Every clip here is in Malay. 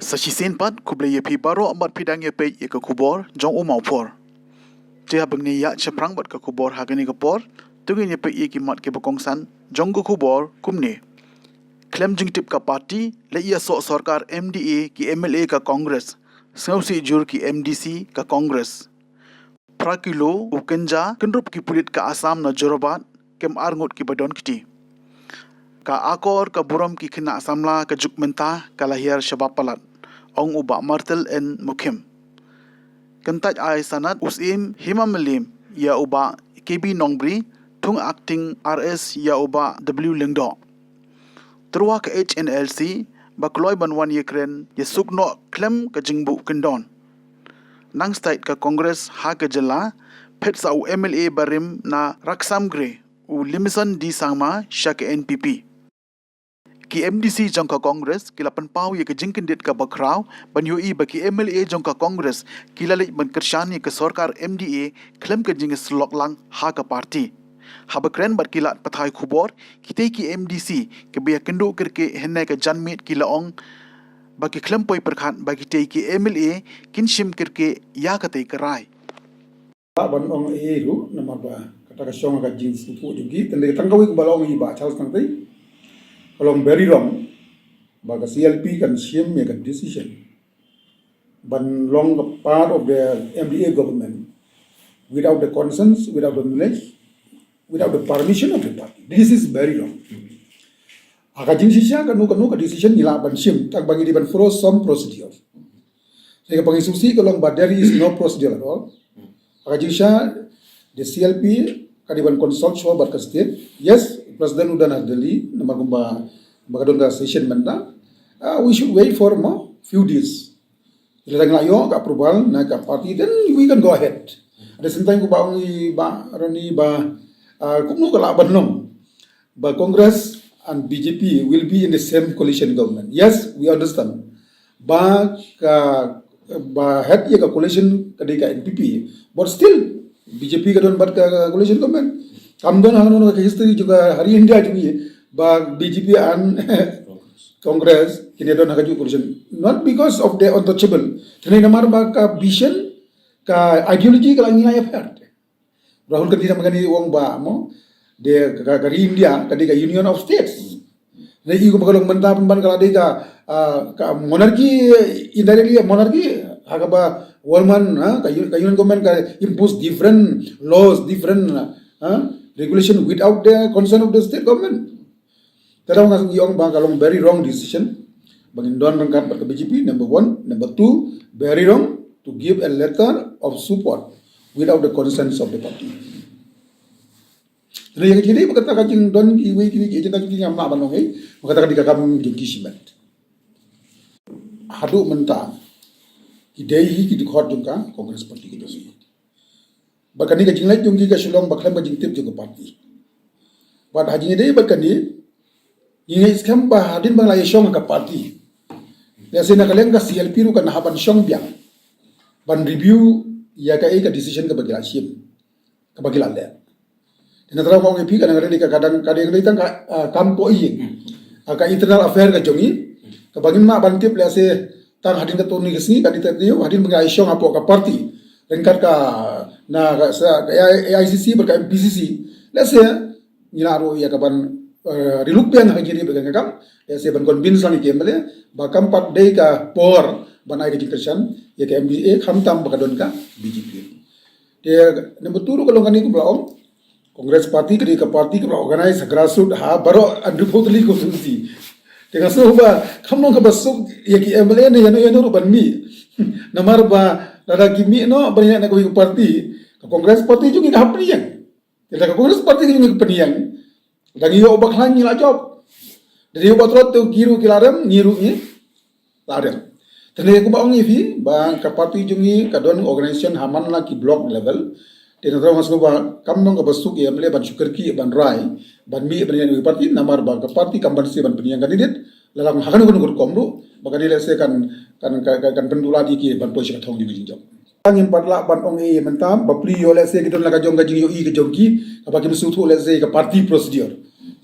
Sasisen pat kuble ye pi baro amat pidang ye pe ye ke kubor jong umau por. Dia bengni ya ceprang bat ke kubor hagani ke por, tungin ye pe ye ki mat ke bekongsan jong ke kubor kumne. Klem jing tip ka parti le ia sok sarkar MDA ki MLA ka Congress, sausi jur ki MDC ka Congress. Prakilo ukenja kendrup ki pulit ka Asam na Jorobat kem arngut ki badon kiti. Ka akor ka buram ki kena asamla ka juk mentah ka lahir syabab palat ong uba martel en mukim kentaj ai sanat usim hima melim ya uba KB Nongbri tung acting RS ya uba W Lengdo terwa ka HNLC bakloi banwan ye kren ye sukno klem ka jingbu kendon nang state ka Congress ha ka jela phet sa u MLA barim na raksam gre u limison di sangma sha ka NPP ki MDC jangka Congress kila penpau ye ke jingkendit ka bakrau ban UI baki MLA jangka Congress kila lek ban kershani ke sarkar MDA klem ke jing slok lang ha ka parti ha bakren bat kila pathai khubor kite ki MDC ke biya kendo kerke henne ka janmit kila ong baki klem poi perkhan baki te ki MLA kinshim kerke ya ka te karai ban ong ru nama ba kata ka song ka jing supu jugi tende tangkawi balong i ba chaus tang tai kalau very wrong, baga CLP kan shame make a decision. But long part of the MDA government, without the consent, without the knowledge, without the permission of the party. This is very wrong. Akajing sisya kanu ka decision nila ban shame tak bagi di ban follow some procedure. Saya panggil susi kalau but there is no procedure at all. Akajing sisya the CLP kadiban consult show bat state. Yes, President udah nadeli nama kumba bakadon ka session benda. We should wait for few days. Bila tang layo ka approval na ka party then we can go ahead. At the same time ko ba ongi ba roni ba kumno ka laban nom. Ba Congress and BJP will be in the same coalition government. Yes, we understand. Ba head ye ka coalition kadai ka NPP, but still BJP ka don bat ka coalition government. Kamdon hangno ka history juga hari India juga ba BJP and Congress kini don hagaju coalition not because of the untouchable tani namar ba ka vision ka ideology ka langi ay affair Rahul Gandhi magani wong ba mo de ka India kadi ka Union of States na igo bagalong manta ban kala de ka monarchy indirectly monarchy haga ba woman ka union government ka impose different laws different regulation without the consent of the state government. Teraw nga yung bangkalong very wrong decision. Bangin doon rangkat ke BJP, number 1. Number 2, very wrong to give a letter of support without the consent of the party. Jadi yang jadi berkata kacing don kiwi kita kita yang nak banong berkata ketika kami jengki simet. Hadu mentah. Idei kita khot jengka Kongres Parti kita sih. Bakani ka jinglai junggi ka shulong baklam ka jingtip juga parti. Bat haji ngede bakani ingai skam ba hadin bang lai shong ka parti. Ya sina kaleng ka CLP ru kan haban shong biang. Ban review ya ka decision ka bagila shim. Ka bagila le. Dina tra mo ngi ka ngare ka kadang kadang tang ka kampo iyeng. Ka internal affair ka jongi ka bagin ma ban tip le se tang hadin ka toni kesni ka diteu hadin bang lai shong apo ka parti. Lengkap ka na AICC berka MPCC let's say nilaro ya kapan rilukpian hagiri begang kam let's say ban convince lang ikemle bakam pat day ka por banai ka jikresan ya ka MBA khamtam bakadon ka BJP dia number 2 kalau ngani ko blaom Congress party ka party ka organize grassroots ha baro andupotli ko susi tega so ba khamno ka basuk ya ki MLA ne yano ban mi namar ba dada kimi no banyak nak ko party Kongres Parti juga nggak hapnian. Kita Kongres Parti juga nggak hapnian. Dan iyo obak hangi lah job. Dari obat rot tu giru kilarem ngiru ni larem. Tadi aku bawa ngifi bang ke parti jungi kadon organisation haman lah ki block level. Tidak tahu masuk bah kamu nggak besuk ya melihat ban syukurki ban rai ban mi ban yang parti namar bang ke parti kampansi ban penyiang kandidat. Lalang hakan ukur komru. Maka dia kan pendula di ki ban posisi katong di jinjam. Angin padla ban ong mentam bapli yo let's say kita laga jong gajing yo i ke jongki abaki musutu let's say ke party procedure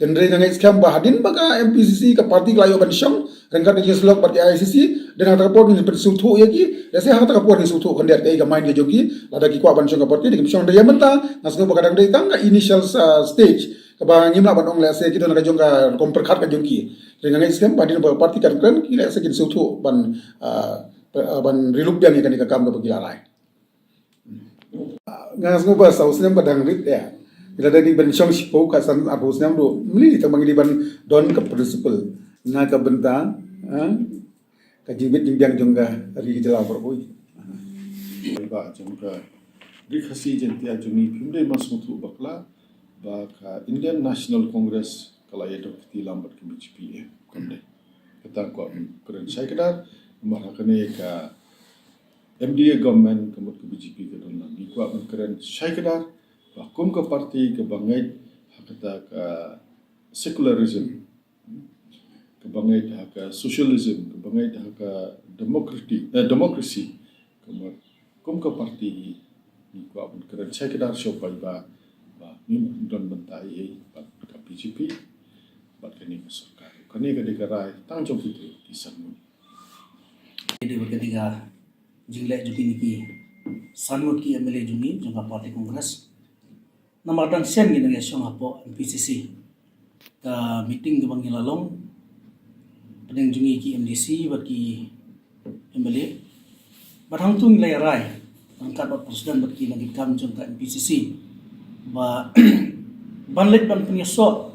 dan dari ngai skam bahadin baga MPCC ke parti kelayo ban syong dan kan ke slok parti ICC dan hata kapor ni sutu yaki desa hata kapor ni sutu kan dia ke main dia jogi lada ki kwa ban syong ke parti di syong dia menta ngasno baga dang dai tang initial stage ke ba nyimla ban ong le se kita na jong ka komperkat ka jogi dengan ngai skam bahadin baga parti kan kila se kin sutu ban riluk dia ni kan ka kam ka bagilarai ngasno ba sausnya badang rit ya. Ila dari ban syong sipo kasan arus nam do meli ta mangi ban don ka principle na ka benta ka jibit jingbiang jongga ri jela beroi ba jongga ri khasi jentia jumi phimde masutu bakla ba ka Indian National Congress kala yedo kiti lambat ke BJP kamde kata ko keren sai kadar marakane ka MDA government kamut ke BJP ke don ni ko keren sai kadar Bakum ke parti ke bangai hakata ke secularism, ke bangai ke socialism, ke bangai ke demokrasi, kum ke parti ni ko abun keren saya kedar shopai ba ni don bentai ba ke BJP ba kini ke sarkar kini ke dikarai tangjong itu di sana. Jadi berketiga jinglek jupi niki sanut ki MLA jungi jangka parti kongres. Namadang sen gina syong hapo MPCC ka meeting ke Bangilalong pedeng jungi ki MDC bagi MLA barang tu nilai rai angkat bat presiden bagi nagit kam jong ka MPCC ba banlet ban penyeso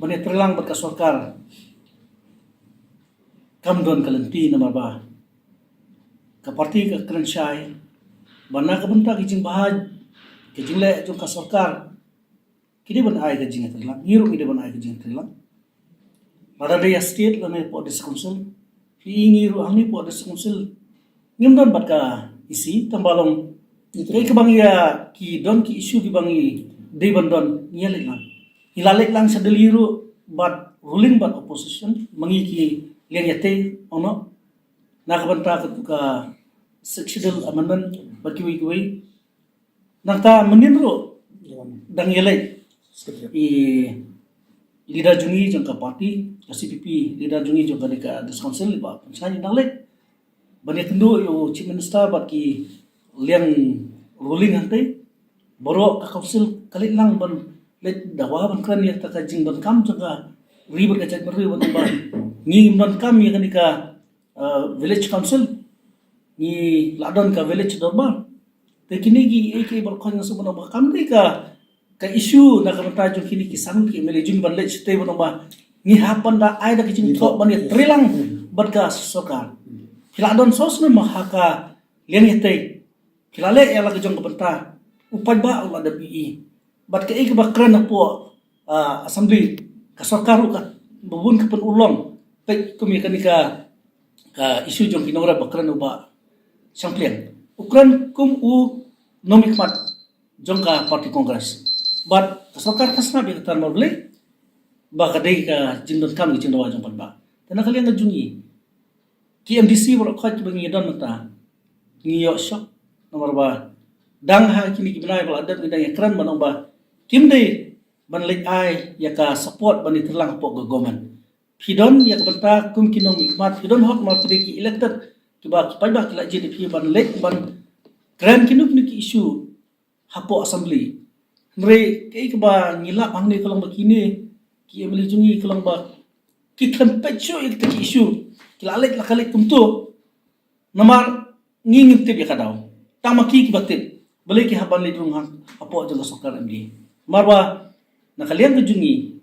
ban terlang bat ka sarkar kam don kalenti nama ba ka parti ka krensyai bana ka benta kijing bahaj kejingle jong ka sarkar kini ban ai kejing terlang ngiru kini ban ai kejing terlang Maradaya state lane po des council fi ngiru angni po des council ngim don bat ka isi tambalong kay kabang ya ki don ki issue ki bangi de ban don ngiyalik lang hilalik lang sa deliru bat ruling bat opposition mangi ki liang yate ono nakabanta ka sectional amendment bagi wi nangta meninro dang yelay leader jungi jong ka parti ka CPP leader jungi jong ka des council ba pensani dang lek bani tendo yo chief minister bat ki liang ruling hante boro ka council kalit lang ban let dawa ban kran ya ta ka jing ban kam jong ka ribut ka chat bari ban ba ni ban kam ya ka village council ni ladon ka village dorba kini gi ek berkon yang semua nama kami ka isu nak kata jom kini kisang ki melejun ban lech stay ban ba ni hapan da ai da kicin thok ban ya trilang bat ka sokar kila don sos na mahaka lian yete kila le ya la jong benta upaj ba Allah da bi bat ka ek bakran po assembly ka sokar ka bubun ka pen ulong pe kumi ka isu jong kinora bakran ba samplian Ukran kum u nomikmat jongka parti kongres. But kasokar kasna bi katan mabli ba kadai ka jindon kam gi jindawa jong ba. Tana kalian ngajungi. Ki MDC bro khat bangi don mata. Ngiyo shop nomor ba. Dang ha kini ki binai bala adat ngidang ekran banong ba. Kim dei ban lek ai ya ka support bani terlang po government. Pidon ya ka kum kinong mikmat pidon hot mar ki elected kiba kipa kila JDP ban lek ban grand kinuk ki issue hapo assembly nre kay kiba ngila bang ni kalang bakini ki emeli jungi kalang ba ki campaign show ik ki issue kila lek la kalik kumto namar ngingit tib ya kadaw tamaki ki batit balik ki haban li dung hapo jong sokar MD marwa nakalian ka jungi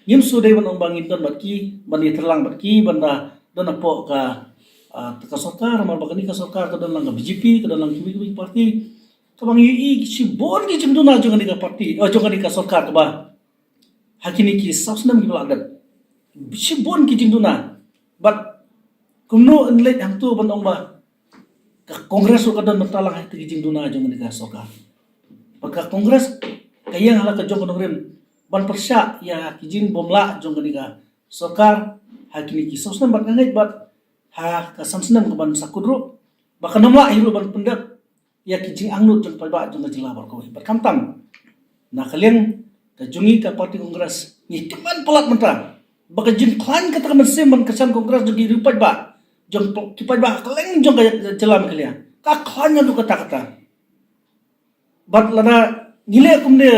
ngim so day ban bangin don batki bani terlang batki banda don apo ka ka sarkar mal bakani ka sarkar ka dalang BJP ka dalang kimi parti kabang i si bon ki jimduna jong ka parti jong ka sarkar ka ba hakini ki sasnam ki baladan si bon ki jimduna but kumno enlet hang tu ban ba ka kongres ka dan matalang hati ki jimduna jong ka sarkar pagka kongres kaya hala ka jong ka rim ban persya ya ki jin bomla jong ka sarkar hakini ki sasnam ban ngai bat ha kasamsnam ke ban sakudro baka namla hiru ban pendak ya kijing angnut jeng palba jeng jela bar ko berkamtam na kalian ka jungi ka parti kongres ni timan pelat mentang baka jin klan kata ka mesim ban kesan kongres jogi rupat ba jong kipat ba keleng jong ka jelam kelia ka klan lu kata bat lana ngile kumne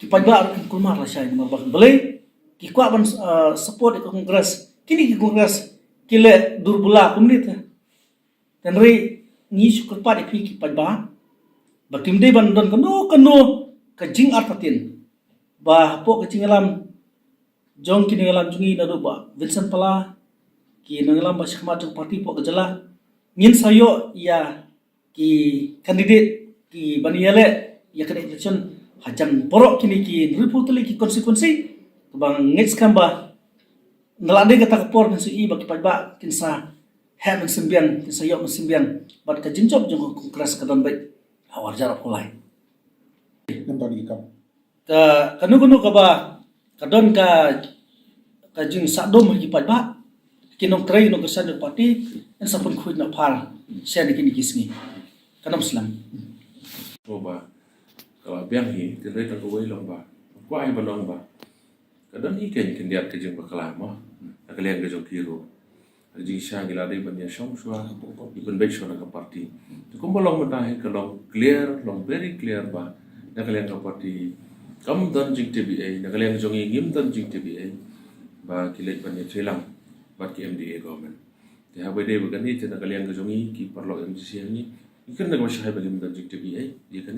kipat ba kulmar la syai mar bak belai ki kwa ban support ke kongres kini ki kongres kile durbula kumne ta tenri ni syukur pa de ki kipat ba batim de ban don kanu ka jing artatin ba po ka jingalam jong kini ngalam jungi na ba Vincent Pala ki nangalam ba syakmat jong parti po ka jala ngin sayo ya ki kandidat ki baniyale ya kada election hajang porok kini ki reputali ki konsekuensi bang ngits kamba nalade kata kapor kan sui ba ki ba kinsa ha men sembian kinsa yo men sembian bat ka jinjob jong kongres ka don baik awar jarap ulai Nampak di kam. ka kanu ka ba kadon ka jing sadom ki ba kinong tray no kesan ng parti en sa pun kuid na par siya ni kini kisngi kanam slam ba kalau biang hi tendai tak kawai long ba ko ai balong ba kadang ikan kendiat ke jeng bakala mo nakalian ke jong kiro jing sya gila dai ban ya shom shwa ibn baik shona ka parti to kum balong mata he kalau clear long very clear ba nakalian ka parti kam dan jing tba nakalian jong ngim dan jing tba ba kilet ban ya chelang ba ki mda government te ha bade ba gani te nakalian ka jong ki parlo mdc ni ikan nak masih hai bagi dan jing tba dia kan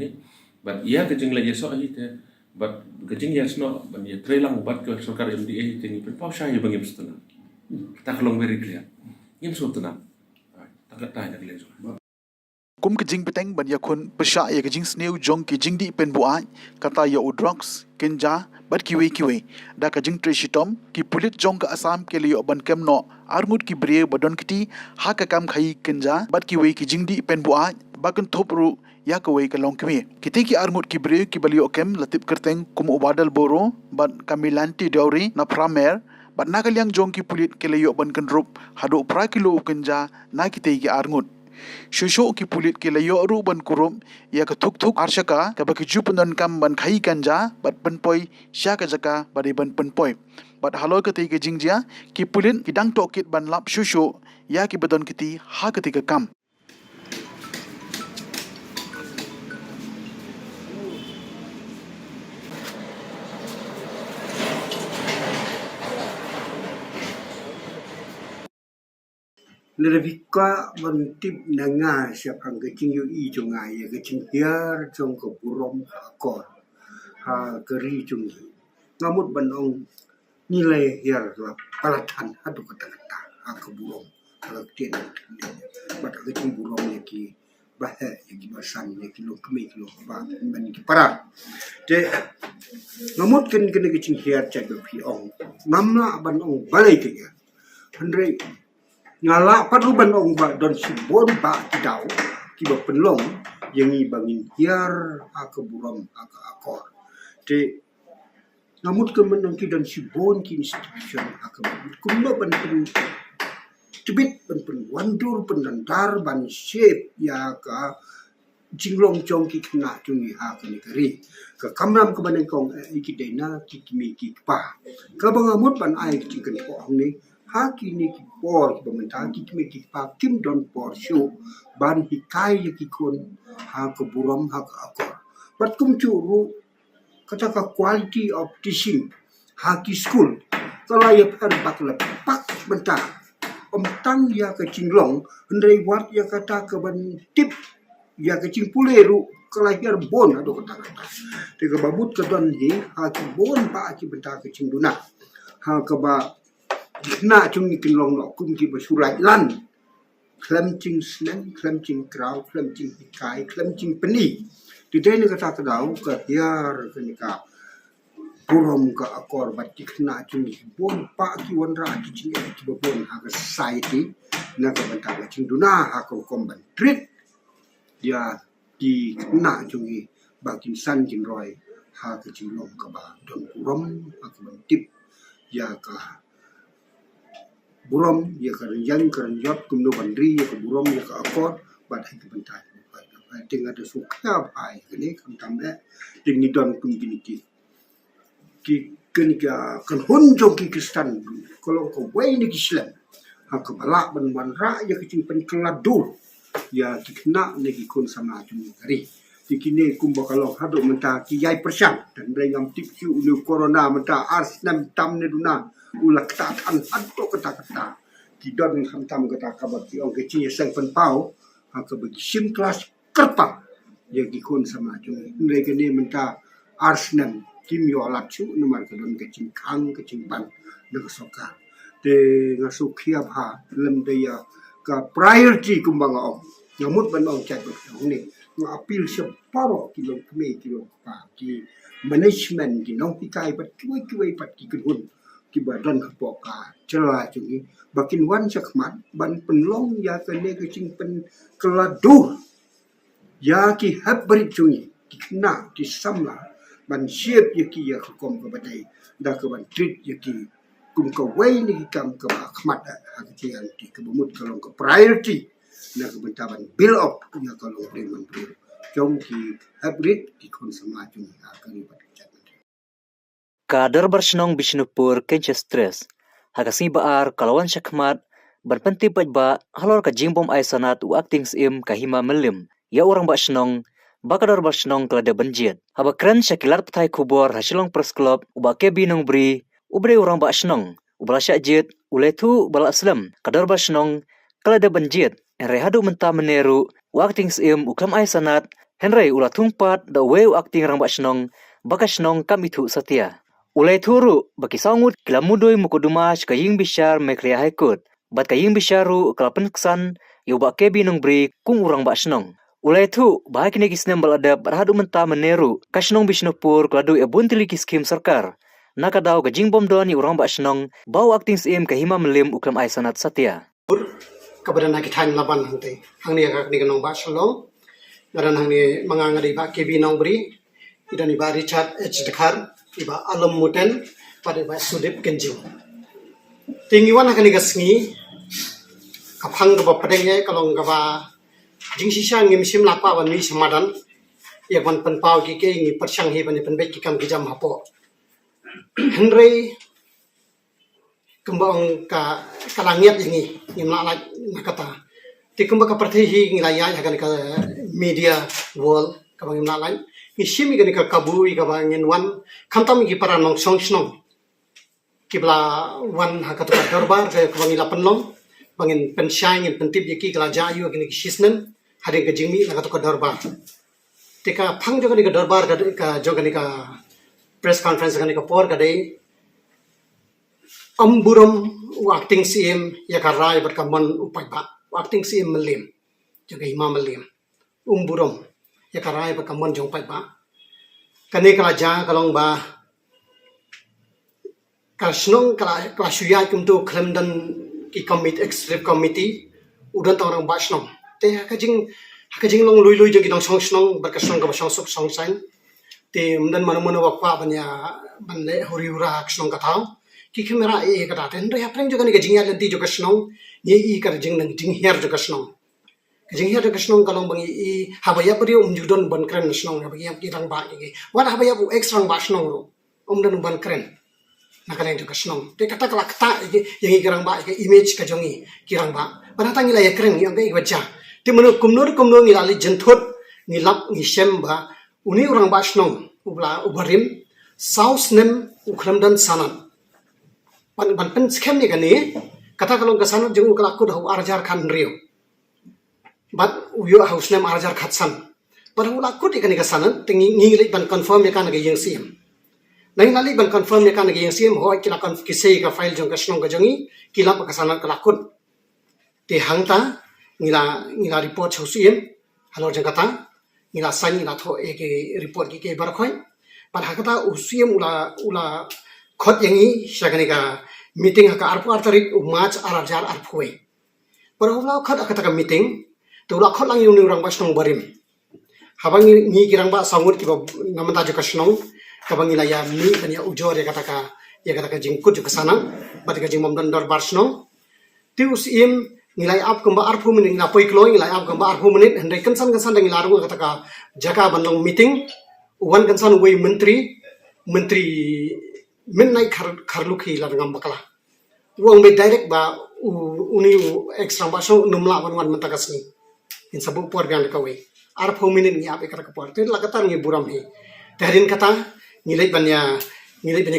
but ia kejing lagi so te but kejing ya sno ban ya trelang bat ke sarkar MDA tingi pen pau syai bangim stuna tak long very clear ngim so tuna tak ta nak lezo kum ke jing peteng ban ya khun pesha ya ke jing sneu jong ki jing di pen buai kata ya udrox kenja bat kiwe da ka jing treshitom ki pulit jong ka asam ke liyo ban kemno armut ki bre badon kiti ha ka kam khai kenja bat kiwe ki jing di pen buai bakan thopru ya ka wei ka long kime kiti ki armut ki bre ki baliyo kem latip kerteng kum ubadal boro bat kamilanti dauri na pramer bat nakaliang jong ki pulit ke liyo ban kendrup hado pra kilo kenja na kiti ki armut shusho ki pulit ke layo ru ban kurum ya ka thuk arshaka ka baki jupunon kam ban khai kanja bat penpoi sya ka jaka bari ban penpoi bat halo ka te ke jingjia ki pulit ki dang tokit ban lap shusho ya ki badon kiti ha ka te ka kam Lebihka mentip nanga siapang kecing yu I jungai ya kecing hiar jong ke burom akor ha keri jong ngamut banong nilai hiar la palatan adu kata-kata ha ke burom kalau tien bat kecing burom ya ki bahe ya ki basan ya ki lo kemi ki lo ba ban ki para de ngamut ken kecing hiar cak pi ong namna banong balai ke ya Andre ngala padu banong ba don sibon ba kidau kiba penlong yang I bangin hiar aka buram aka akor te namut ke menong ki don sibon ki institution aka kumno ban pen tibit ban wandur pendantar ban shape ya ka jinglong chong ki kena tungi ha ka ni kari ka kamram ke baneng kong ikidena ki kimi ki pa ka bangamut ban ai ki ken ko ni ha kini ki por ki pemerintah ki kimi ki pa kim don por show ban hikai ki kun ha ke buram ha ke akor bat kum churu kata ka quality of teaching ha ki school kalau ya per bakla pak bentar tang ya ke cinglong ndai wat ya kata ke ban tip ya ke cingpuleru kelahir bon ado kata-kata tiga babut ke don hi ha ki bon pa ki bentar ke cingduna ha ke ba na chung ni kinlong no kum ki basurai lan klem ching snen klem ching krau klem ching kai klem ching peni di dai ni kata kadau ka hiar ke ni ka burom ka akor bat ki na chung ni bon pa ki wan ra ki ching ki bon ha ka society na ka ban ka ching duna ha ka kom ban treat dia di na chung ni ba kin san kin roi ha ka ching long ka ba don burom ha ka ban tip ya ka buram ya ka yang kan yot kumno bandri ya ka buram ya ka akor bat hai ka bantai ting ada sukha pai kene kam tam ting ni don kum kini ki ki kenika kan hunjong ki Kristen kalau ko wai ni Islam ha ka balak ban ra ya ki pen keladul ya ki kena ni ki kun sama tu hari kini kumba kalau haduk menta ki yai persang dan dengan tip ki ulu corona menta ars nam tam ne duna ula kata an haduk kata ki don ham tam kata kabat ki ong ke chi sang pen pau ha ka bagi sim kelas kerpa ya ki kun sama tu ne ke ni menta ars nam kim yo alat chu nomor ke don ke cing kang ke cing ban de soka de ngasu khia bha lem de ya ka priority kumba ngom nyamut ban ong chat ni apil separo kilo kme kilo pa ki management ki nong pikai pat kuai pat ki kun ki badan khapo ka chela chungi bakin wan sakmat ban penlong ya kene ke cing pen keladur ya ki habrit chungi ki kena ki samla ban siap ya ki ya kom ka badai da ka ban treat ya ki kum ka wai ni kam ka khmat ha ki an ki ka bumut kalong ka priority na kebantaban build up punya kalau preman bro jom ki hybrid ki kon sama jung akan ibadat Kader bersenong Bishnupur kenche stres hakasi baar kalawan syakmat berpenti ba halor ka jingbom ai sanat u acting sim kahima melim ya orang ba senong bakador bersenong kelada benjit haba kren syakilat petai kubor hasilong press club uba kebi nong bri ubre orang ba senong ubala syajit uletu bala aslam kador bersenong kelada benjit Rehadu menta meneru wakting sim uklam ai sanat Henry ula tungpat da weu acting rang basnong bakasnong kamitu satia ulai turu baki sangut kilamudoi mukudumas kaying bishar mekria haikut bat kaying bisharu kalapen ksan yu ba kebi nong bri kung urang basnong ulai tu bahai kini kisnem balada rehadu menta meneru kasnong Bishnupur keladu ebuntili kiskim sarkar nakadau gajing bom doni urang basnong bau acting sim kahima melim uklam ai sanat satia kepada nak kita laban nanti, hangni agak ni kenong basalong, dan hangni mangangari ba kebi nong beri, idan iba Richard H. Dekar, iba Alam Muten, pada iba Sudip Kenjing. Tinggiwan akan digasngi, kapang kaba pedengnya kalau kaba jingsisha ngimsim lapa wan mi samadan, ya wan penpau kike ngi persang hi bani penbek kikam kijam hapo. Henry kembang ka kalangiat ini ngimla nakata ti kembang ka parti ngilaya ya kan ka media world ka bang ngimla ni shimi kan ka kabui ka bang wan khamtam gi para nong song snong kibla wan hakatu ka darbar ka bang ila penlong bangin pensyang in pentip yaki kala jayu gini shisnen hari ka jingmi nakatu ka darbar tika phang jo ka darbar ka jo ka press conference ka por ka dei amburam acting CM ya karai berkaman upai ba acting CM melim juga imam melim umburam ya karai berkaman jong pai ba kane kala ja kalong ba kasnong kala suya kumtu klemdan ki committee executive committee udan orang basnong te hakajing long lui jong kidong song berkasnong ka song sok song sain te mdan manu wakwa banya banle horiura kasnong katau ki kamera kata ten re apreng juga ni gajingya lenti juga snong ye kar jing nang jing her juga snong jing her juga snong kalong bangi habaya pari judon ban kren snong habaya ki rang ba ki wala habaya bu extra ba snong ro dan ban kren nakalen juga snong te kata kala kata yang kirang ba ki image ka jongi kirang ba banata ngila ya kren yang ke baca te menu kumnur ngila li jenthot ngilap ngisem ba uni orang ba snong ubarim saus nem ukram dan sanan ban pen scam ni kani kata kalau kesana jeng kalau aku dah arjar kan rio bat uyo haus nem arjar khatsan bat aku di kani kesana tingi ngilik ban confirm ya kan yang sim nai nali ban confirm ya kan yang sim hoi kila kan kisai ka file jong kasnong ka jongi kila pa kesana kelakut ti hangta ngila report hausim halo jeng kata ngila sign ngila tho ke report ki ke bar khoi bat hakata usim ula khot yangi syaganika meeting haka arpu artarik match arajar arpui parhula khot akata meeting to la khot lang yung orang basnong barim habang ni kirang ba sangut ki namanta jo kasnong kabang ilaya mi kan ya ujor ya kata jingkut jo kasana bat ka jingmom dan dor barsnong tius im nilai ap kamba arpu menit ngapoi kloi nilai ap kamba arpu menit hendai kansan dang ilaru kata ka jaka bandong meeting wan kansan wei menteri midnight kharlukhi la ngam bakala uang be direct ba uni extra ba so numla wan matakas ni in sabu por gan kawe ar pho minute ni ape kata kapor te lagatar ni buram hi tarin kata nilai banya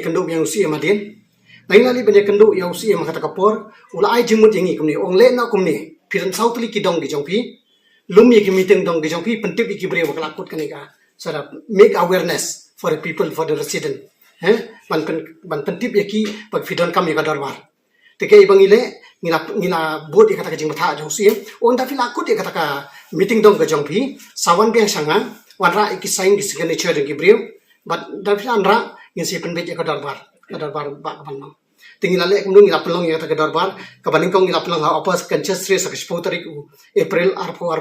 kendo yang usia madin lain lali banya kendo yang usia kata kapor ula ai jimut yang ikum ni ong le na kum ni piran sautli ki dong ki jong pi lum ye ki meeting dong ki jong pi pentip ki bre bakala kut kanika sara make awareness for the people, for the resident ban pentip ye ki bag fidon kam ye ka darbar te ke ibang ile ngila board ye kata ka jing batha jong usia on da fil akut ye kata ka meeting dong ka jong pi sawan biang sanga wanra iki sign ki signature ki bre but da fil anra ngin si penbet ye ka darbar ba ban tinggal lek kemudian ngila pelong ya tak darbar kabaning kong ngila pelong ha apa kan chestre sak 10 tarik April arpo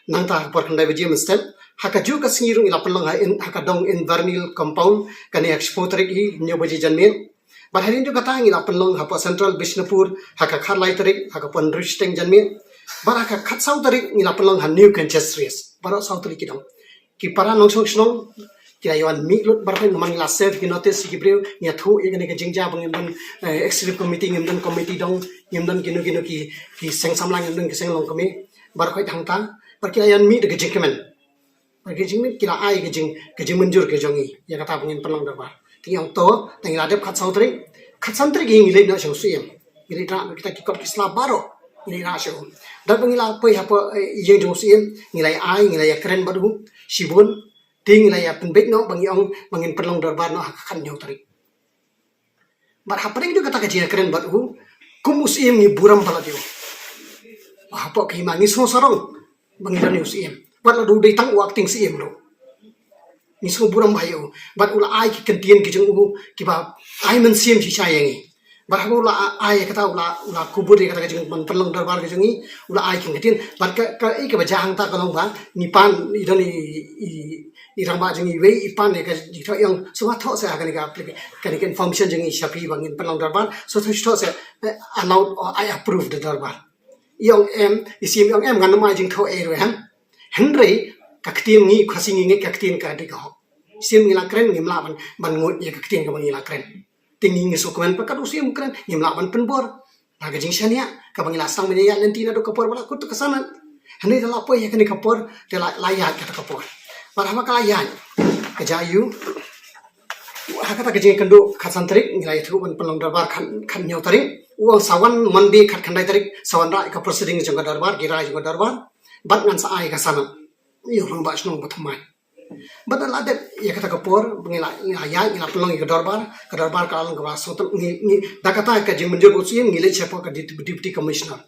nang ta por kan dai beji mestel haka ju ka singiru ngila pelong ha in haka dong environmental compound kan ya 10 tarik i nyo beji janmin bar harin ju kata ngila pelong ha pa central Bishnupur haka kharlai tarik haka pon risteng janmin bar haka khat sau tarik ngila pelong ha new kan chestre bar sau tarik kidong ki para nong song kira yawan miklut barang memang laser ki notice ki breu nya thu ye ne ka jingja bang dan executive committee ngem dan committee dong ngem dan kinu ki seng samlang ngem dan ki seng long kami bar khoi thang ta bar kira yawan mi de ka jingkemen bar ki jingmi kira ai ka jing menjur ke jongi ya kata bangin penong darbar ti yang to tang ladep khat sautri gi ngi le na shau siem ngi tra kita ki kop kisla baro ngi ra shau dar bangila poi apa ye jong siem ngi lai ai ngi lai keren badu sibun ting la ya penbet no bang yong bangin perlong darbar no kan nyau tarik bar hapring juga kata kajia keren bat kum usim ni buram pala dio apa ki mangi so sarong bangin dan usim bat la du dei tang wakting sim lo ni so buram bayo bat ula ai ki kentien ki jeng ki ba ai men sim si sayangi bar hago la ai kata ula kubur kata kajeng man perlong darbar ke jengi ula ai ki kentien bat ka i ka bajang ta kalong ba ni pan idan irang ba jengi we ipan ne ka dito yang suwa tho sa kan ka information jengi shapi bangin penlang darbar so tho sa allowed or I approved the darbar yang isim yang ngan ma jing tho e re henry ka ktim ngi khasi ngi ka ktim ka de ka sim ngi la kren ngi mla ban ngut ye ka ktim ka ngi la kren tingi ngi so komen pa ka usim kren ngi mla ban penbor la ka jing shania ka bangi la sang me ya lentina do kapor bala kut ka sana henry la po ye ka ni kapor te la ya ka kapor Marhaba kalayan kejayu hakata kejeng kendo khasan tarik nilai thu ban pelong darbar kan nyau tarik uang sawan mandi khat khandai tarik sawan ra ka proceeding jong darbar gira jong darbar bat ngan sa ai ka sana yo rang ba snong bathmai bat la de ya kata kapor ngila ya ngila pelong ka darbar ka lang ka so ni dakata ka jeng menjur usim ngile chepo ka deputy commissioner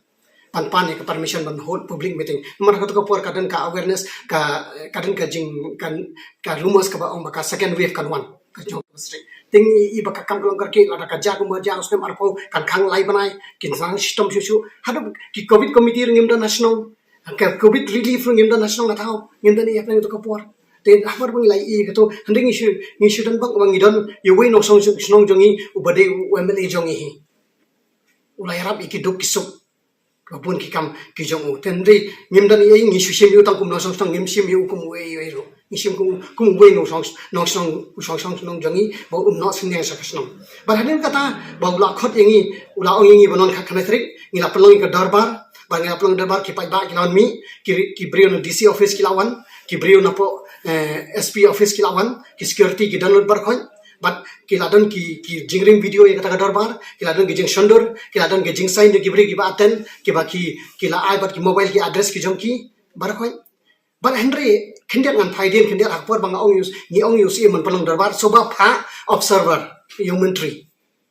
pan ya ke permission ban hold public meeting mar ka por kadan ka awareness kadan ka jing ka rumors ka ba ong ka second wave kan one ka jong street ting i ba ka kam kalong karke la ka ja ko ma ja usme mar po kan khang lai banai kin sang system chu hadu ki covid committee ngim da national ka covid relief ngim da national na thau ngim da ni ya plan to ka por te habar bang lai i ka to handing ni dan bang bang idon you we no song jongi ubade umle jongi hi ulai rap ikiduk kisuk kapun kikam kijong tenri ngim dan ye ngi shushim yu tang kum no song ngim shim yu kum we ro ngi shim kum we no song nong jangi ba no sin yang sakasnong ba hadin kata ba ula khot yengi ula ong yengi banon kha khametrik ngila pelong ka darbar ba ngila pelong darbar ki pai ba kilawan mi ki brio no DC office kilawan ki brio no po SP office kilawan ki security ki download bar khoi but kiladon ki jingring video ye kata darbar kiladon ki jing shandur kiladon ki jing sign ki bri ki baten ki baki kila ai bat ki mobile ki address ki jongki bar khoi bar henry kindian ngan phaidin kindian akpor bang ong use e man palong darbar soba pha observer human tree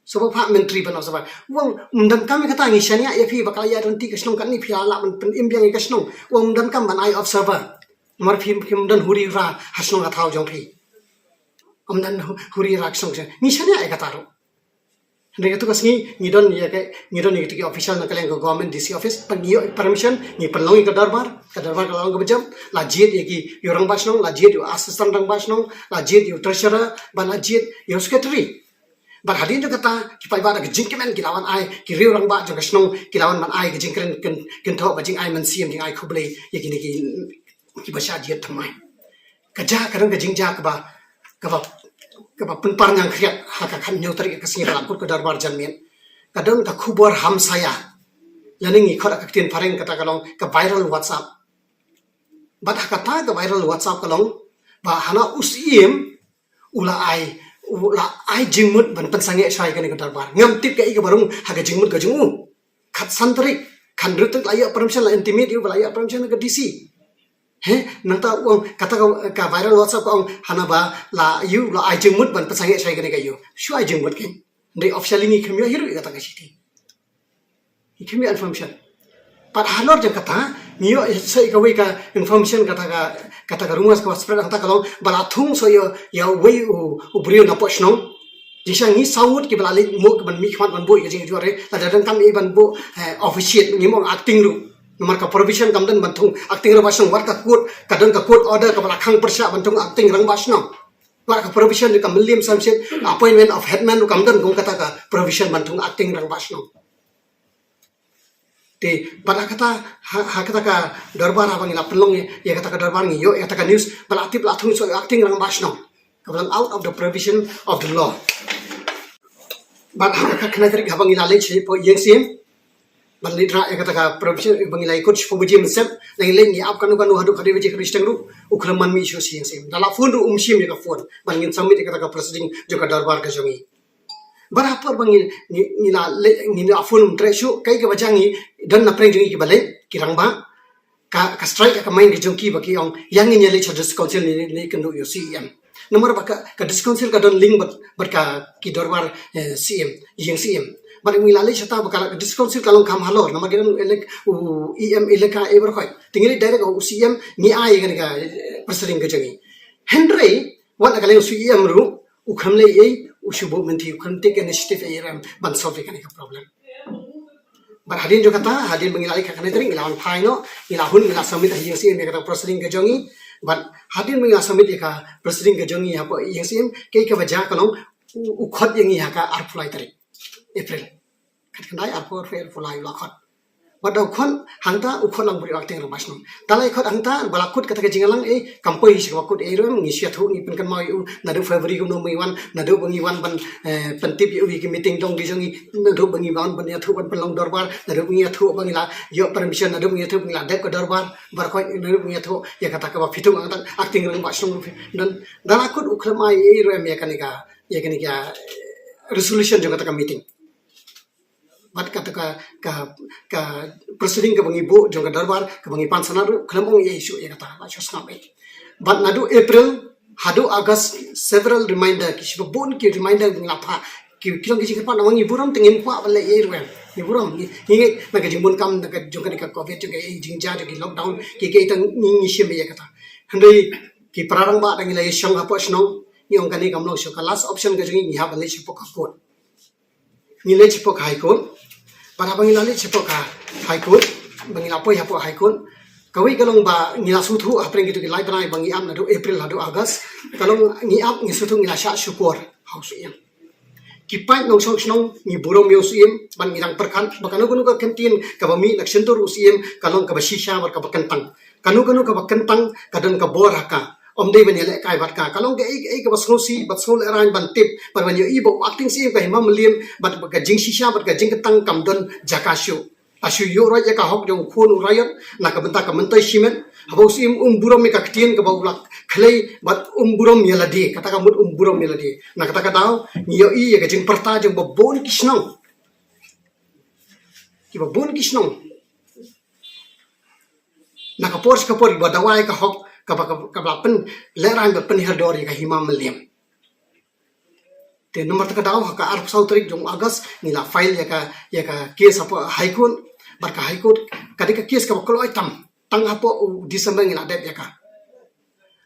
soba pha mentri ban observer wong undan kami kata ngi shania ye phi bakal ya don ti kasnong kan ni phi ala man pen imbiang kasnong wong undan kam ban ai observer mar phim dan huri ra hasnong athau jongpi omdan huri raksong se ni shania ai kataro ndege to kasni ni don ni ki official na kaleng government DC office pan ni permission ni pelong ka darbar ka lang ka bajam la jet ye ki yorang basnong la jet yo assistant rang basnong la jet yo treasurer ba la jet yo secretary bar hadin jo kata ki pai ba ka jingkemen ki lawan ai ki riu rang ba jo kasnong ki lawan man ai ki jingkren ken tho ba jing ai man siam jing ai khoble ye ki basha jet thamai ka ja karang ka jingja ka ba kaba penpar yang kriat haka kan nyotari ke singi lakut ke darbar janmen kadang ka kubur ham saya yani ngi khora ka tin pareng kata kalong ka viral WhatsApp bat haka ta ka viral WhatsApp kalong ba hana usiem ula ai jingmut ban pensange sai ka ni ka darbar ngam tip ka i ka barung haka jingmut ka jungu khat santri kan rutuk laya permission la intimate yu laya permission ka DC nanta uang kata ka viral WhatsApp ka hana ba la yu la ai jingmut ban pensange sai ka ni ka yu shu ai jingmut ke ndai officially ni khamiya hiru kata ka siti khamiya information par halor jang kata niyo sai ka wei ka information kata ka rumas ka spread kata kalong bala thung so yo ya wei u brio na posnong jisang ni saut ki bala le mo ban mi khwan ban bo ye jing jore la dan kam i ban bo officiate ni mo acting ru nomor ka provision kam dan ban thung acting ru basong war ka court order ka bala khang persya ban thung acting rang basnong war ka provision ni kam lim samset appointment of headman ru kam dan gong kata ka provision ban thung acting rang basnong te pada kata kata ka darbar abang ila pelong ya kata ka darbar ngi yo ya kata ka news bala atip la thung so acting rang basno kabalang out of the provision of the law bat haka kana trik abang ila le che po yeng sim ban lidra ya kata ka provision bang ila ikut po bujim sem nang le ngi ap kanu hadu khade biji kristeng ru ukhraman mi shu sim sim dala phone ru umsim ya ka phone ban ngin samit kata ka president jo ka darbar ka jongi berapa bangin ni la phone treshu kai ka bajangi dan na preng jongi ki bale kirang ba ka strike ka main ki jongki ba ki ong yang ni le chadus council ni kendo yo CM nomor ba ka discouncil ka don link bat ka ki dorbar CM yang CM bar mi la le chata ba ka discouncil ka long kam halor nomor gidan elek EM eleka ever khoi tingili direct o CM ni ai ga president ka jongi Henry wat ka le CM ru u khamle ei ushubo menti kan take initiative iram ban solve kan ka problem bar hadin jo kata hadin mengilai ka kan tering ilawan phaino ilahun ila samit hi yesi me kata proceeding ka jongi ban hadin mengila samit ka proceeding ka jongi apa yesi ke ka baja kalong u khot yangi ha ka arfulai tari April kat kanai arfur fair fulai la khot badau khon hangta u khot lang buri akting ramasno dalai khot hangta balakut kata ka jingalang kampoi si wakut rum ngi sia thu ni pen kan mau na do February no mi wan na do bangi wan ban pentip yu ki meeting dong di jongi na do bangi wan ban ya thu ban long dorbar na do bangi thu bangi la yo permission na do bangi thu bangi la dek ko dorbar bar khoi na do bangi thu ya kata ka fitung ang acting rum basno dan dalakut u khlamai rum ya kanika resolution jo kata ka meeting bat kata ka proceeding ka bangi bo jong ka darbar ka bangi pansana ru klamong ye issue ya kata la chos ngam but nadu April hadu August several reminder ki shiba bon ki reminder ngla pha ki kilong ki pa nawangi buram tingin pa bale ye ru ni buram ni na ka jimbon kam na ka jong ka covid jong ka jingja jong lockdown ki tang ni shim ya kata handai ki prarang ba dang la yeshang ha posno ni ong kani kamlo sho ka last option ka jong ni ha bale shipo ka court ni le shipo ka high court para bangilali cepo ka high court bangila poi hapo high court kawi kalong ba ngila suthu apren gitu ki library bangi am nadu April nadu August kalong ngi ap ngi suthu ngila sha syukur house yam kipai nong song snong ngi burom yo sim ban ngirang perkan bakano gunu ka kantin ka bami laksentur usim kalong ka basisha war ka bakantang kanu ka bakantang kadon ka boraka omdei benele kai bat ka kalong ke ka basnosi batsol eran ban tip par ban yo ibo acting sim ka himam lim bat ka jing shisha bat ka jing tang kam don jakashu asu yo ra ka hok jong phun urayat na ka benta ka mentai simen habo sim burom me ka ktien ka baulak khlei bat burom yeladi kata ka mut burom yeladi na kata ka daw yo i ka jing perta jong babon kisnong ki babon kisnong na ka por badawai ka hok kabapen leran be penihar dori ka himam meliam te nomor ta daw ka arp sautrik jong August ni la file ya ka case apa high court bar ka high court kadika case ka koloi tang hapo December ni la det ya ka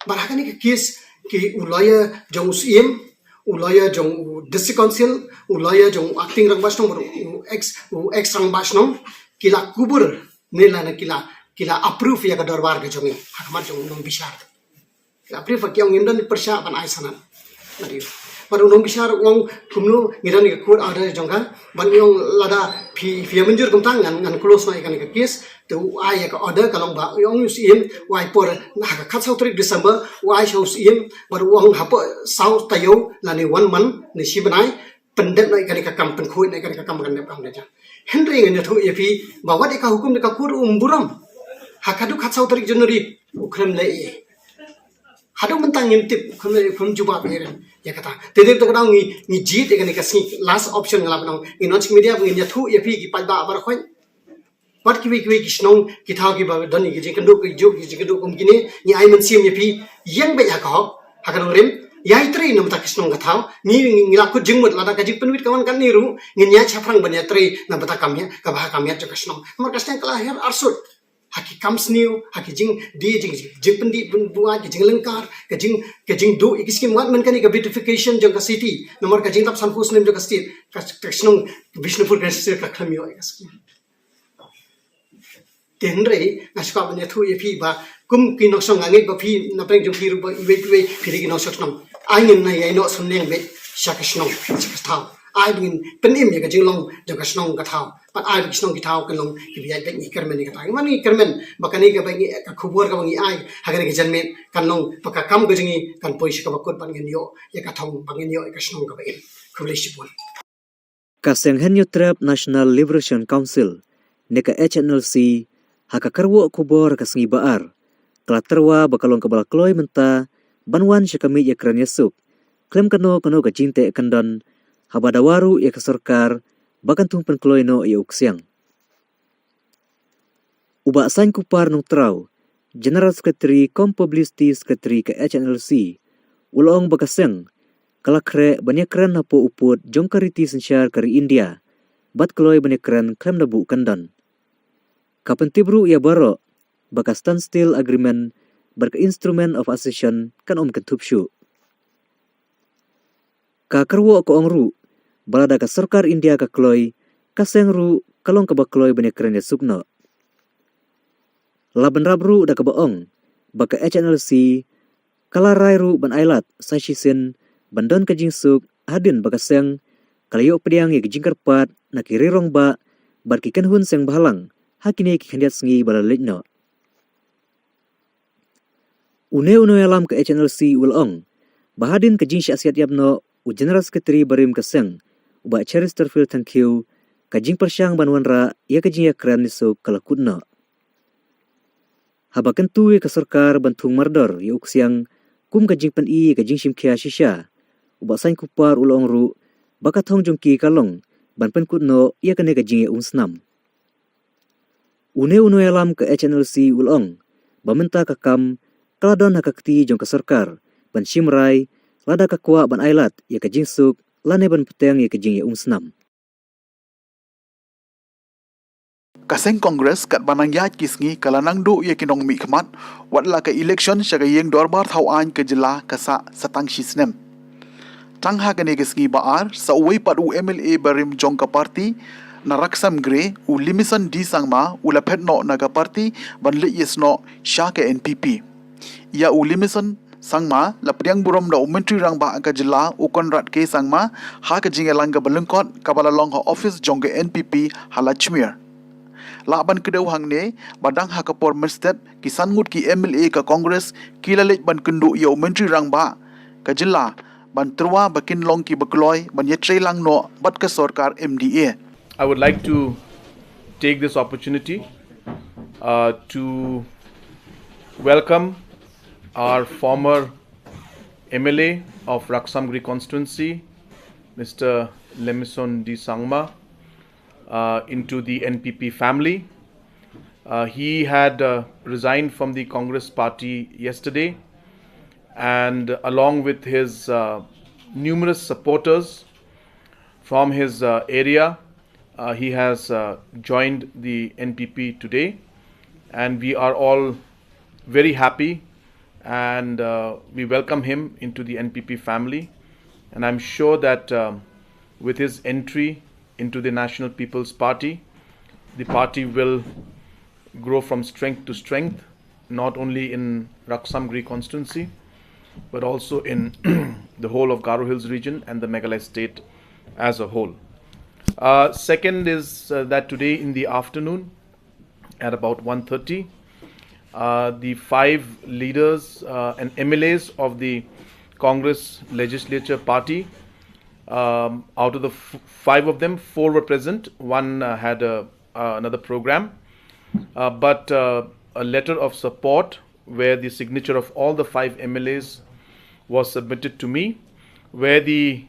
bar ha ni ka case ki ulaya jong CM ulaya jong district council ulaya jong acting rang basno ex rang basno kila kubur ni la na kila approve ya ka dorbar ka jongi hakmat jong nong bisar kila approve ki ong imdan persya ban ai sanat nadi baru nong bisar uang kumno ngiran ke kur ada jongka ban yong lada pi menjur kumtang ngan close na ikan ke kes tu ai ka order kalong ba yong usim wai por na ka khat sau trik December wai sau usim baru uang hapo sau tayo la ni 1 month ni si banai pendet na ikan ka kam pen khoi na ikan ka kam kan kam deja Henry ngan tu epi bawa de ka hukum de ka kur buram hakadu khat sau trik January ukram le Hado mentang ngintip kum juba beren ya kata tedek to kadang ni jit ekan ikasi last option ngalap nang inonch media bungin ya thu epi ki pada abar khoi wat kiwi kisnong kithaw ki ba doni ki jikanduk ki juk ki jikanduk kum kini ni ai men sim epi yang be ya ka hakadong rem yai tri nam ta kisnong kathaw ni ngilakut jingmut lada ka jik penwit kawan kan niru ngin ya chaprang ban ya tri nam ta kamya ka ba kamya to kisnong mar kasne kala her arsut haki comes new haki jing di jing pendi buat jing lengkar ke jing do ikiskim wat men kan ka beautification jang ka city nomor ka jing tap san hus nem jang ka state ka teknong Bishnupur ka state ka khamyo ikiskim tenre naska banya thu epi ba kum ki noksong ange ba phi na preng jong phi ru ba iwe phi ki noksong nom angin na yai no soneng be shakashnong shakastha ai bin penim ya ka jing long jang ka snong ka thao pat ai kisnong kitau kelong kibiai pek ni kermen ni kata mani kermen bakani ka bangi ka khubur ka bangi ai hagani ke janmen kanong paka kam ka jingi kan pois ka bakut pan yo ya ka thong bangin yo ka snong ka bain kulish pun Kasenghen Trap National Liberation Council neka HNLC haka karwo kubor kasengi baar klaterwa bakalong kabala kloy menta banwan syakami ya kran yasuk klem kano ka jinte kandon habadawaru ya kasorkar bakan tung penkloy no ya uksiang. Uba sain kupar nung trau, General Secretary Kom Publicity Secretary ke HNLC, ulong bakaseng, kalakre banyakran hapo uput jongkariti sensyar kari India, bat kloy banyakran klem nabu kandan. Kapentibru ya baro, bakas standstill agreement berke instrument of accession kan kentupsyu. Kakarwo ko ongru, balada ka sarkar India ka kloy kasengru kalong ka bakloy banyak keren sukno laban rabru da ka baong baka HNLC kalarai ru ban ailat sashisin bandon ka jingsuk hadin baka seng kalayo pediang ya jingkarpat na kirirong ba barkikan hun seng bahalang hakine ki khandiat sengi balalikno une alam ka HNLC ulong bahadin ka jing syasiat yabno u General Secretary barim ka seng uba Chesterfield thank you kajing persyang banwanra ya kajing ya kran niso kalakutna habakan tu ya kasorkar bantung mardor ya uksiang kum kajing pen i kajing simkhia shisha uba sain kupar ulong ru bakat hong jongki kalong ban pen kutno ya kane kajing ya unsnam une alam ke HNLC ulong bamenta kakam kaladon hakakti jong kasorkar ban simrai lada kakwa ban ailat ya kajing suk lane ban peteng ya kajing ya unsnam. Kaseng Kongres kat banang ya kisngi kalanang do ya kinong mi khmat watla ka election syaga yeng dorbar thau an ke jela kasa satang shisnem. Tangha kane kisngi baar sa uwei pat u MLA barim jong ka parti na raksam gre u limison di sangma u lapet no na ka parti ban le yesno sya ke NPP. Ya u limison sangma lapriang burom da umentri rang ba ka jela u konrat ke sangma ha ka jingelang ka balengkot kabala long ha office jong ke NPP halachmir laban kedau hang ne badang ha ka por mestep kisan ngut ki MLA ka Congress kilalet ban kendu ya umentri rang ba ka jela ban terwa bakin long ki bakloy ban yetre lang no bat ka sarkar MDA. I would like to take this opportunity to welcome our former MLA of Raksamgri constituency, Mr. Lemison D. Sangma, into the NPP family. He had resigned from the Congress party yesterday, and along with his numerous supporters from his area, he has joined the NPP today, and we are all very happy and we welcome him into the NPP family, and I'm sure that with his entry into the National People's Party, the party will grow from strength to strength, not only in Raksamgri constituency but also in the whole of Garo Hills region and the Meghalaya state as a whole. Second is that today in the afternoon at about 1:30, the 5 leaders and MLAs of the Congress Legislature Party, out of the 5 of them, 4 were present. One had another program, but a letter of support where the signature of all the 5 MLAs was submitted to me, where the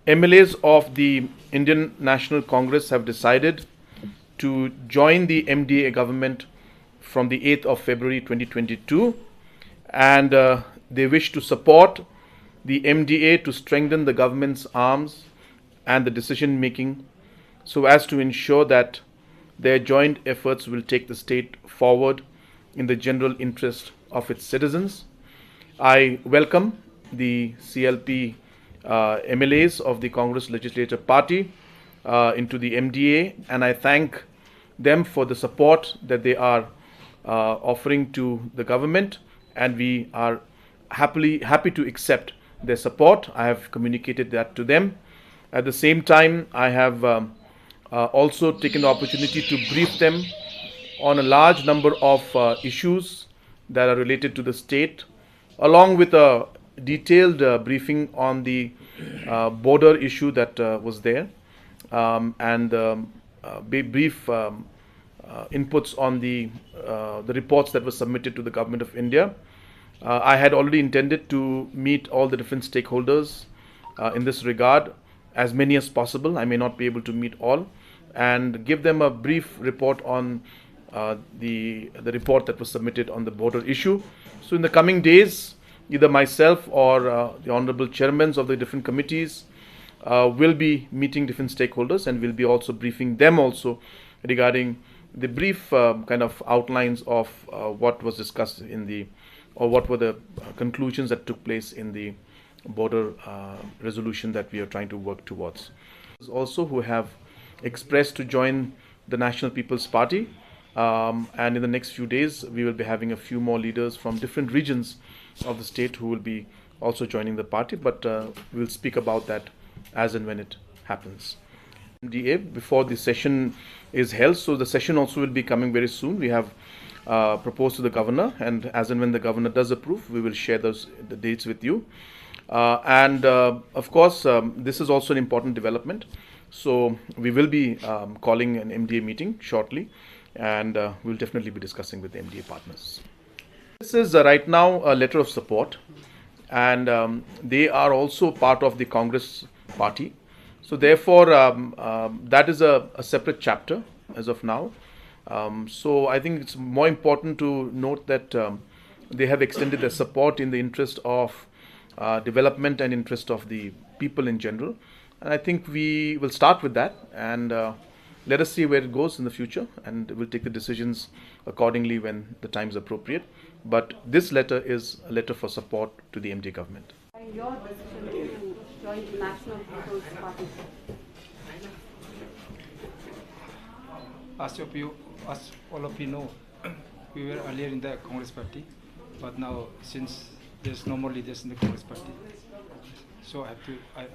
MLAs of the Indian National Congress have decided to join the MDA government from the 8th of February 2022, and they wish to support the MDA to strengthen the government's arms and the decision making so as to ensure that their joint efforts will take the state forward in the general interest of its citizens. I welcome the CLP MLAs of the Congress Legislative Party into the MDA, and I thank them for the support that they are offering to the government, and we are happy to accept their support. I have communicated that to them. At the same time, I have also taken the opportunity to brief them on a large number of issues that are related to the state, along with a detailed briefing on the border issue that was there, and brief inputs on the reports that were submitted to the Government of India. I had already intended to meet all the different stakeholders in this regard, as many as possible. I may not be able to meet all, and give them a brief report on the report that was submitted on the border issue. So in the coming days, either myself or the honorable chairmen of the different committees will be meeting different stakeholders, and will be also briefing them also regarding the brief kind of outlines of what was discussed in the, or what were the conclusions that took place in the border resolution that we are trying to work towards. Also who have expressed to join the National People's Party, and in the next few days we will be having a few more leaders from different regions of the state who will be also joining the party, but we'll speak about that as and when it happens. MDA before the session is held, so the session also will be coming very soon. We have proposed to the governor, and as and when the governor does approve, we will share the dates with you. And of course, this is also an important development. So we will be calling an MDA meeting shortly, and we'll definitely be discussing with the MDA partners. This is right now a letter of support, and they are also part of the Congress party. So therefore, that is a separate chapter as of now. So I think it's more important to note that they have extended their support in the interest of development and interest of the people in general. And I think we will start with that, and let us see where it goes in the future, and we'll take the decisions accordingly when the time is appropriate. But this letter is a letter for support to the MD government. Your decision to join the National People's Party? As all of you know, we were earlier in the Congress Party, but now since there's no more leaders in the Congress Party, so I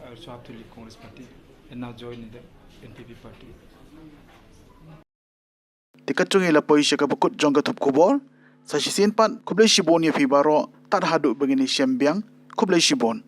also have to leave Congress Party and now join in the NPP Party. Tikachungi la poisya kabukut jong katup kubor, sa sisin pan kublay shibon ya fibaro tar haduk begini syambiang kublay shibon.